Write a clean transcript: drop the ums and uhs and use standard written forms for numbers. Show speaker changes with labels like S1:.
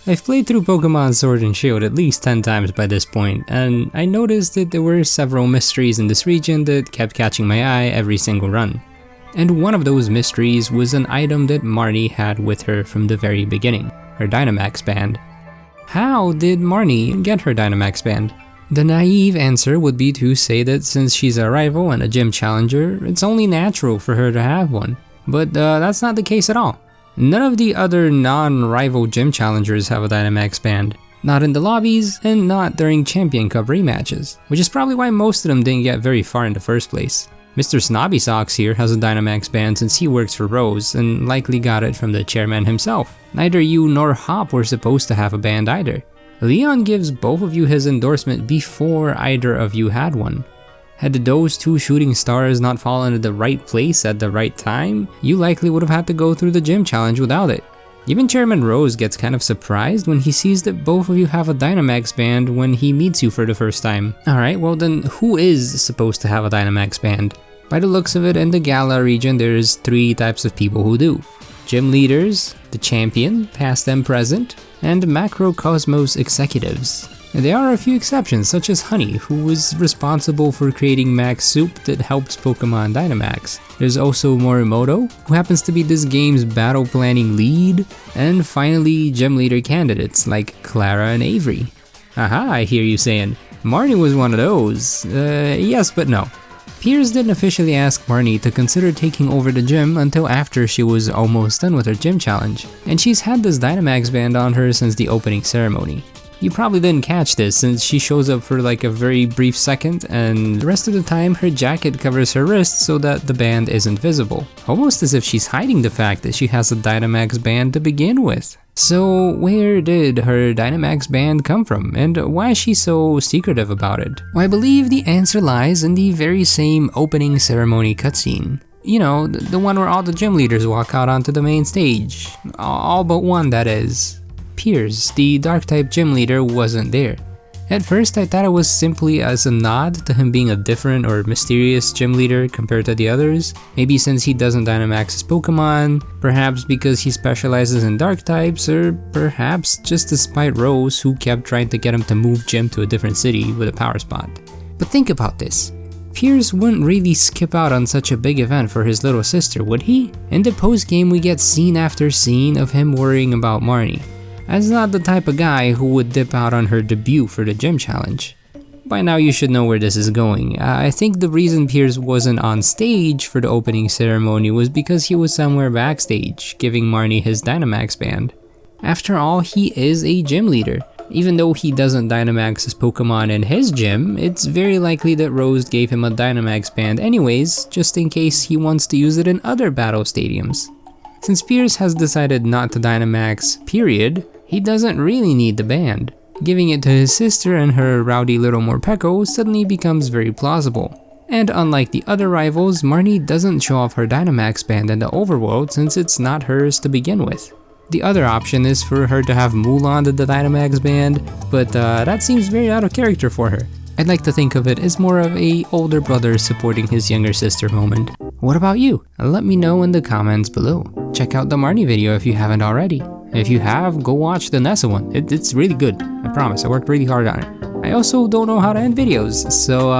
S1: I've played through Pokemon Sword and Shield at least 10 times by this point, and I noticed that there were several mysteries in this region that kept catching my eye every single run. And one of those mysteries was an item that Marnie had with her from the very beginning, her Dynamax Band. How did Marnie get her Dynamax Band? The naive answer would be to say that since she's a rival and a gym challenger, it's only natural for her to have one. But that's not the case at all. None of the other non-rival gym challengers have a Dynamax Band. Not in the lobbies, and not during Champion Cup rematches, which is probably why most of them didn't get very far in the first place. Mr. Snobby Socks here has a Dynamax Band since he works for Rose, and likely got it from the chairman himself. Neither you nor Hop were supposed to have a band either. Leon gives both of you his endorsement before either of you had one. Had those two shooting stars not fallen at the right place at the right time, you likely would have had to go through the gym challenge without it. Even Chairman Rose gets kind of surprised when he sees that both of you have a Dynamax Band when he meets you for the first time. Alright, well then who is supposed to have a Dynamax Band? By the looks of it, in the Galar region there's 3 types of people who do. Gym leaders, the champion, past and present, and Macrocosmos executives. And there are a few exceptions, such as Honey, who was responsible for creating Max Soup that helps Pokemon Dynamax. There's also Morimoto, who happens to be this game's battle planning lead, and finally gym leader candidates like Clara and Avery. Aha, I hear you saying, Marnie was one of those. Yes but no. Piers didn't officially ask Marnie to consider taking over the gym until after she was almost done with her gym challenge, and she's had this Dynamax Band on her since the opening ceremony. You probably didn't catch this since she shows up for like a very brief second, and the rest of the time her jacket covers her wrist so that the band isn't visible. Almost as if she's hiding the fact that she has a Dynamax Band to begin with. So where did her Dynamax Band come from, and why is she so secretive about it? Well, I believe the answer lies in the very same opening ceremony cutscene. You know, the one where all the gym leaders walk out onto the main stage. All but one, that is. Piers, the Dark-type gym leader, wasn't there. At first I thought it was simply as a nod to him being a different or mysterious gym leader compared to the others, maybe since he doesn't Dynamax his Pokemon, perhaps because he specializes in dark types, or perhaps just to spite Rose, who kept trying to get him to move gym to a different city with a power spot. But think about this. Piers wouldn't really skip out on such a big event for his little sister, would he? In the post-game we get scene after scene of him worrying about Marnie. As not the type of guy who would dip out on her debut for the gym challenge. By now you should know where this is going. I think the reason Piers wasn't on stage for the opening ceremony was because he was somewhere backstage, giving Marnie his Dynamax Band. After all, he is a gym leader. Even though he doesn't Dynamax his Pokemon in his gym, it's very likely that Rose gave him a Dynamax Band anyways, just in case he wants to use it in other battle stadiums. Since Piers has decided not to Dynamax, period, he doesn't really need the band. Giving it to his sister and her rowdy little Morpeko suddenly becomes very plausible. And unlike the other rivals, Marnie doesn't show off her Dynamax Band in the overworld since it's not hers to begin with. The other option is for her to have Mulan the Dynamax Band, but that seems very out of character for her. I'd like to think of it as more of a older brother supporting his younger sister moment. What about you? Let me know in the comments below. Check out the Marnie video if you haven't already. If you have, go watch the Nessa one. It's really good, I promise. I worked really hard on it. I also don't know how to end videos, so